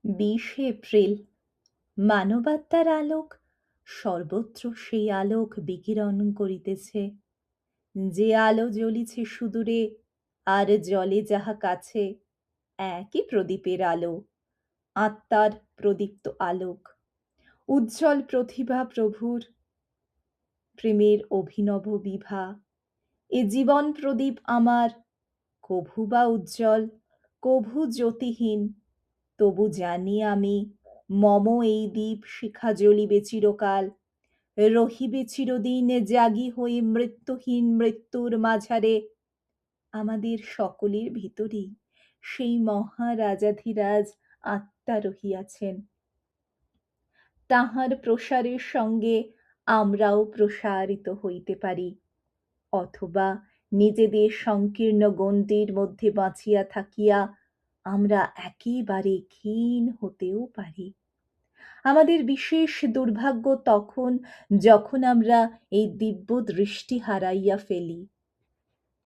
20 April. মানবাত্মার আলোক সর্বত্র সেই আলোক বিকিরণ করিতেছে। যে আলো জ্বলিছে সুদূরে আর জলে যাহা কাছে, একই প্রদীপের আলো, আত্মার প্রদীপ্ত আলোক। উজ্জ্বল প্রতিভা প্রভুর, প্রেমের অভিনব বিভা। এ জীবন প্রদীপ আমার, কভু বা উজ্জ্বল, কভু জ্যোতিহীন। তবু জানি আমি, মম এই দীপ শিখা জ্বলিবে চিরকাল, রহিবে চিরদিন জাগি হয়ে মৃত্যুহীন মৃত্যুর মাঝারে। আমাদের সকলের ভিতরেই সেই মহারাজাধিরাজ আত্মা রহিয়াছেন। তাহার প্রসারের সঙ্গে আমরাও প্রসারিত হইতে পারি, অথবা নিজেদের সংকীর্ণ গণ্ডির মধ্যে বাঁচিয়া থাকিয়া আমরা একেবারে ক্ষীণ হতেও পারি। আমাদের বিশেষ দুর্ভাগ্য তখন, যখন আমরা এই দিব্য দৃষ্টি হারাইয়া ফেলি।